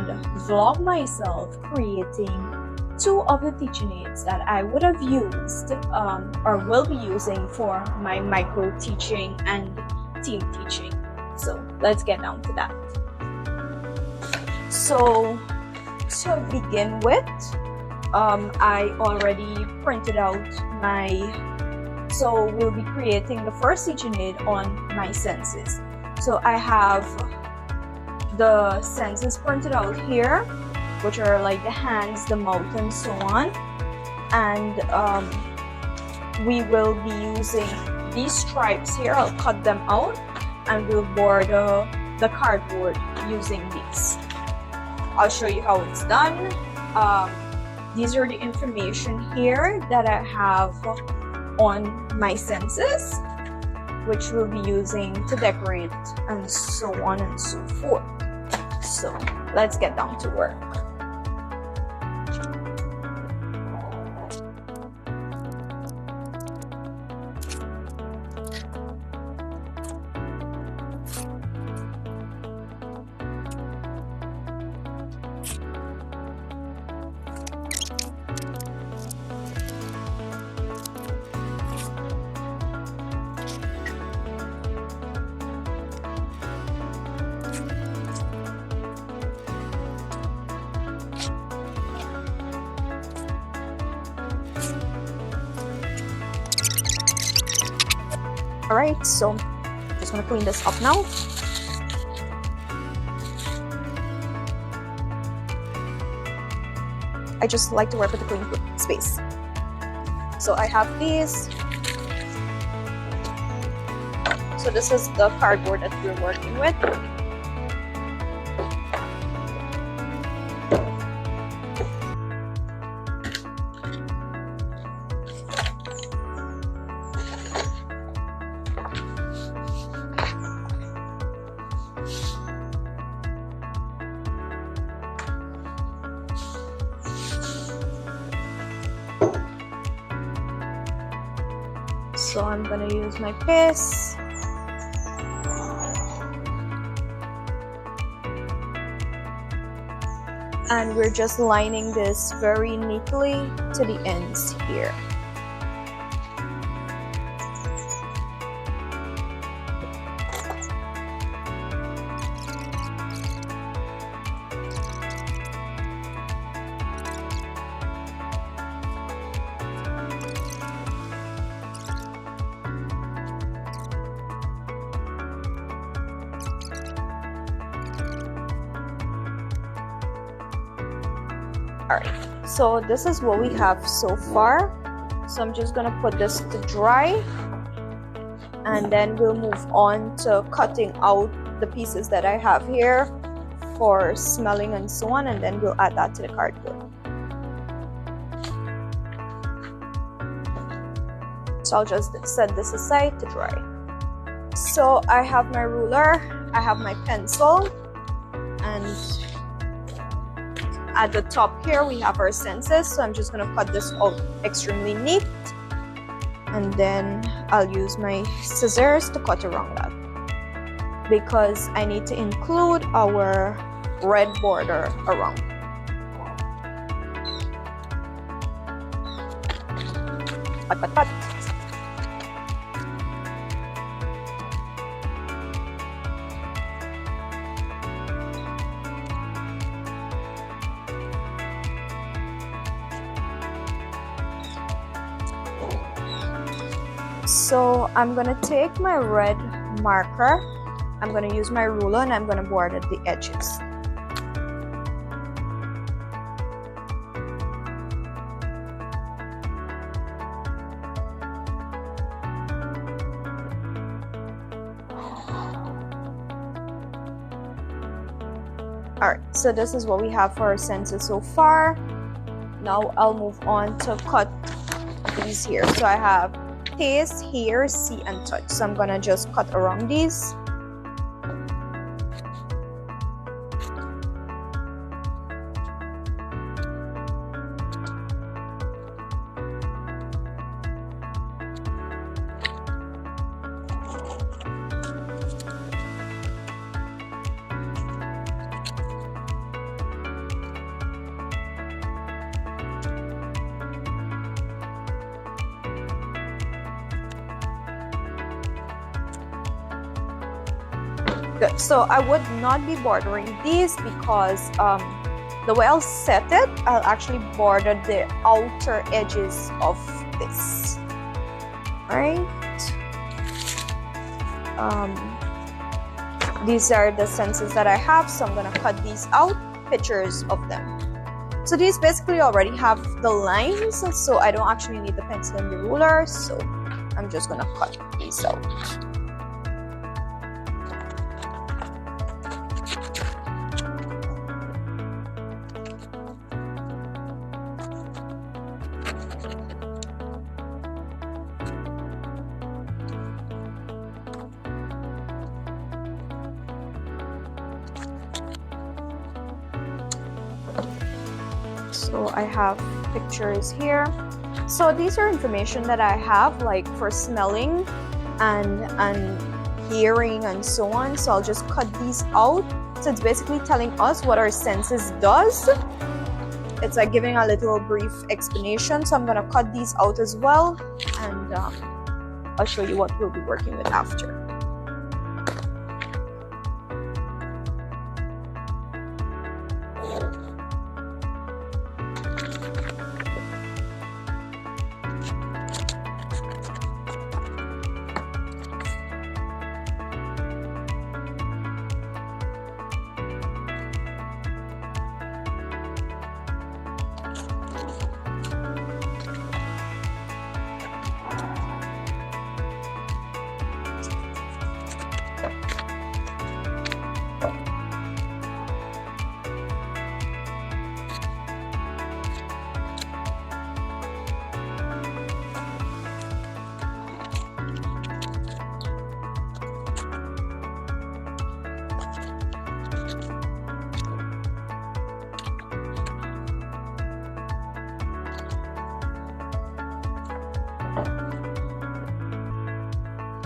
and vlog myself creating two of the teaching aids that I would have used or will be using for my micro teaching and team teaching. So let's get down to that. So to begin with, I already printed out so we'll be creating the first teaching aid on my senses. So I have the senses printed out here, which are like the hands, the mouth, and so on. And we will be using these stripes here. I'll cut them out and we'll border the cardboard using these. I'll show you how it's done. These are the information here that I have on my senses, which we'll be using to decorate and so on and so forth. So let's get down to work. Alright, so I'm just gonna clean this up now. I just like to work with a clean space. So I have these. So this is the cardboard that we're working with. So I'm gonna use my paste. And we're just lining this very neatly to the ends here. Alright, so this is what we have so far. So I'm just gonna put this to dry, and then we'll move on to cutting out the pieces that I have here for smelling and so on, and then we'll add that to the cardboard. So I'll just set this aside to dry. So I have my ruler, I have my pencil, and at the top here we have our senses. So I'm just going to cut this out extremely neat, and then I'll use my scissors to cut around that because I need to include our red border around. Cut. So I'm gonna take my red marker, I'm gonna use my ruler, and I'm gonna border the edges. Alright, so this is what we have for our senses so far. Now I'll move on to cut these here. So I have taste, hear, see, and touch. So I'm gonna just cut around these. Good. So I would not be bordering these because the way I'll set it, I'll actually border the outer edges of this. All right. These are the stencils that I have, so I'm gonna cut these out, pictures of them. So these basically already have the lines, so I don't actually need the pencil and the ruler, so I'm just gonna cut these out. So I have pictures here. So these are information that I have like for smelling and hearing and so on. So I'll just cut these out. So it's basically telling us what our senses does. It's like giving a little brief explanation. So I'm gonna cut these out as well, and I'll show you what we'll be working with after.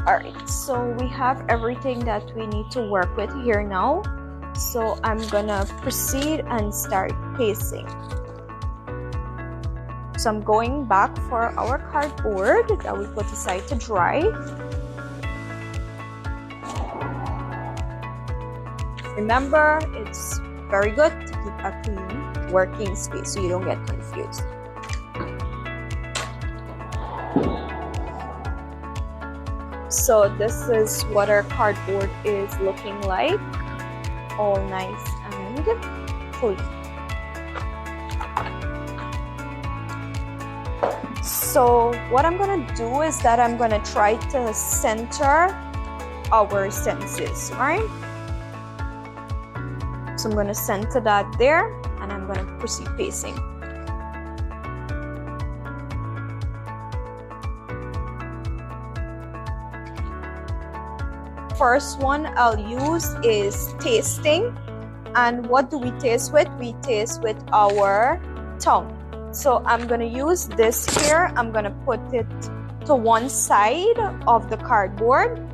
Alright, so we have everything that we need to work with here now. So I'm gonna proceed and start pasting. So I'm going back for our cardboard that we put aside to dry. Remember, it's very good to keep a clean working space so you don't get confused. So this is what our cardboard is looking like, all nice and clean. So what I'm gonna do is that I'm gonna try to center our senses, right? So I'm gonna center that there, and I'm gonna proceed pasting. First one I'll use is tasting. And what do we taste with? We taste with our tongue. So I'm gonna use this here. I'm gonna put it to one side of the cardboard,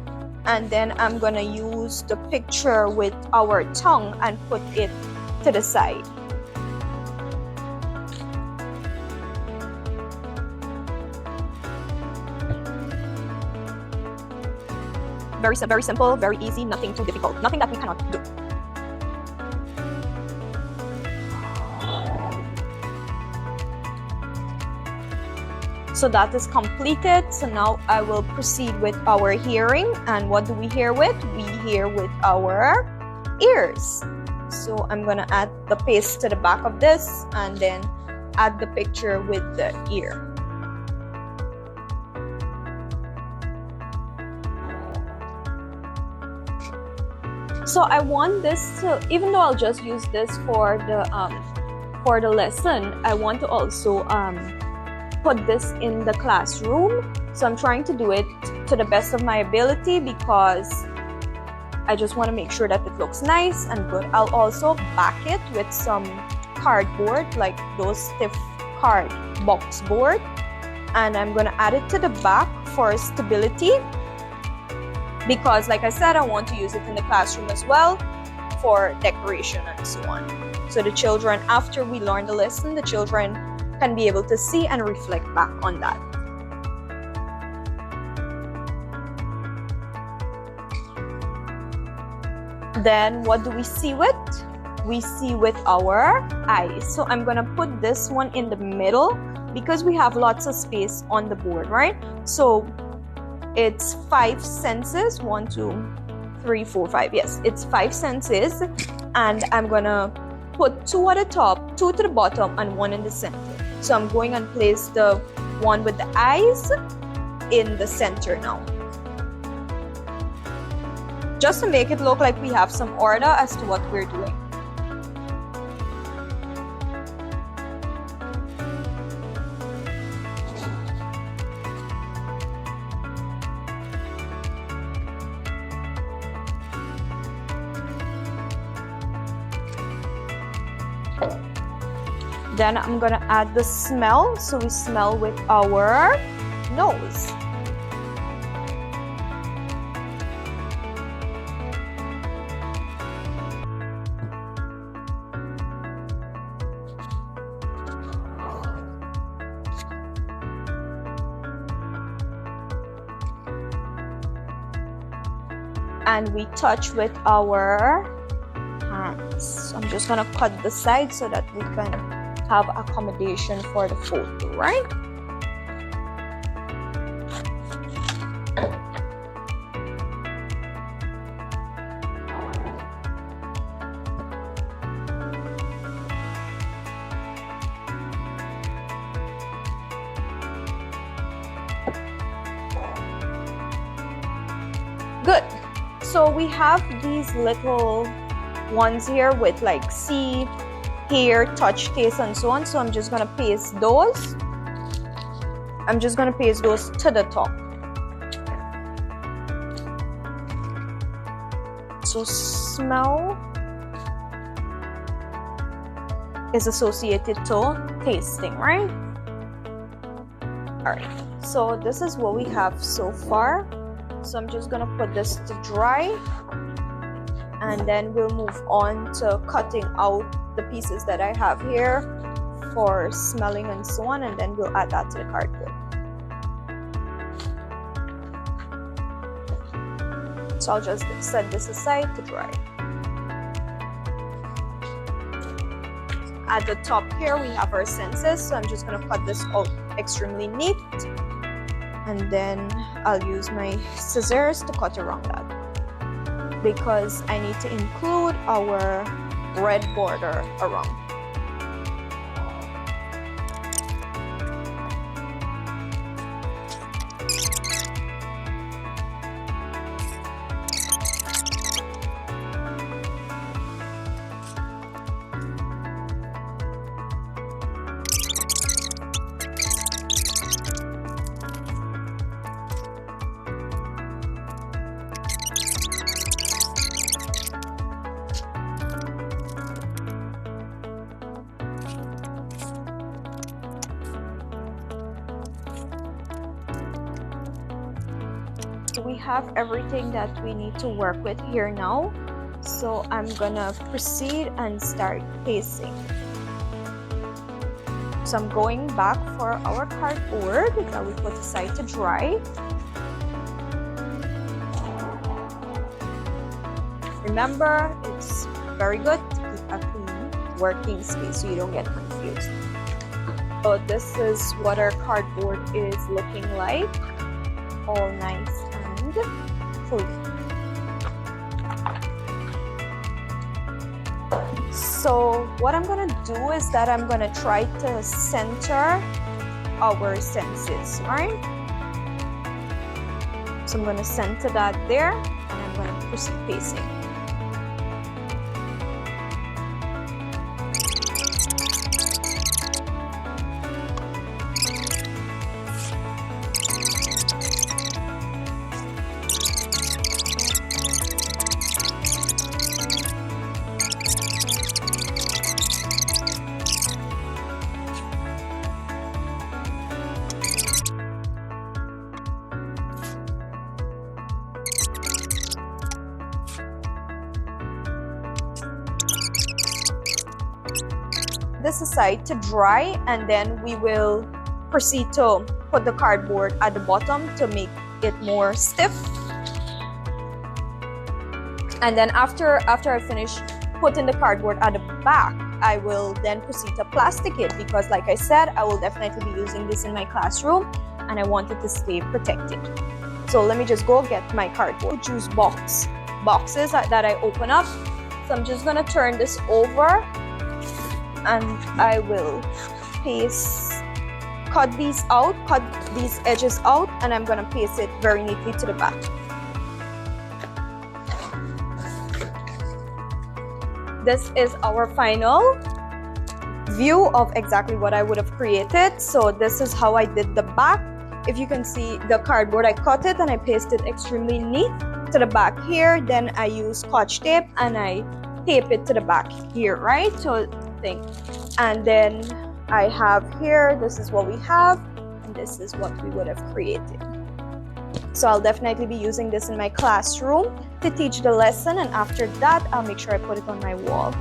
and then I'm gonna use the picture with our tongue and put it to the side. Very simple, very easy, nothing too difficult, nothing that we cannot do. So that is completed. So now I will proceed with our hearing. And what do we hear with? We hear with our ears. So I'm gonna add the paste to the back of this and then add the picture with the ear. So I want this to, even though I'll just use this for the lesson, I want to also put this in the classroom. So I'm trying to do it to the best of my ability because I just want to make sure that it looks nice and good. I'll also back it with some cardboard, like those stiff card box board, and I'm gonna add it to the back for stability. Because like I said, I want to use it in the classroom as well for decoration and so on. So the children, after we learn the lesson, the children can be able to see and reflect back on that. Then what do we see with? We see with our eyes. So I'm gonna put this one in the middle because we have lots of space on the board, right? So it's 5 senses. 1, 2, 3, 4, 5. Yes, it's 5 senses. And I'm gonna put 2 at the top, 2 to the bottom, and 1 in the center. So I'm going and place the one with the eyes in the center now. Just to make it look like we have some order as to what we're doing. Then I'm gonna add the smell. So we smell with our nose. And we touch with our hands. So I'm just gonna cut the side so that we can have accommodation for the photo, right? Good. So we have these little ones here with like see, hear, touch, taste, and so on. So I'm just gonna paste those. I'm just gonna paste those to the top. So smell is associated to tasting, right? All right. So this is what we have so far. So I'm just gonna put this to dry, and then we'll move on to cutting out the pieces that I have here for smelling and so on, and then we'll add that to the cardboard. So I'll just set this aside to dry. At the top here we have our senses, so I'm just gonna cut this out extremely neat, and then I'll use my scissors to cut around that because I need to include our red border around. We have everything that we need to work with here now, so I'm gonna proceed and start pasting. So I'm going back for our cardboard that we put aside to dry. Remember, it's very good to keep a clean working space so you don't get confused. So this is what our cardboard is looking like, all nice and clean. So what I'm gonna do is that I'm gonna try to center our senses, right? So I'm gonna center that there, and I'm gonna proceed pasting. This aside to dry, and then we will proceed to put the cardboard at the bottom to make it more stiff, And then after I finish putting the cardboard at the back, I will then proceed to plastic it, because like I said, I will definitely be using this in my classroom and I want it to stay protected. So let me just go get my cardboard juice boxes that I open up. So I'm just gonna turn this over and I will cut these edges out, and I'm gonna paste it very neatly to the back. This is our final view of exactly what I would have created. So this is how I did the back. If you can see the cardboard, I cut it and I pasted extremely neat to the back here. Then I use Scotch tape and I tape it to the back here, right? So and then I have here, this is what we have, and this is what we would have created. So I'll definitely be using this in my classroom to teach the lesson, and after that I'll make sure I put it on my wall.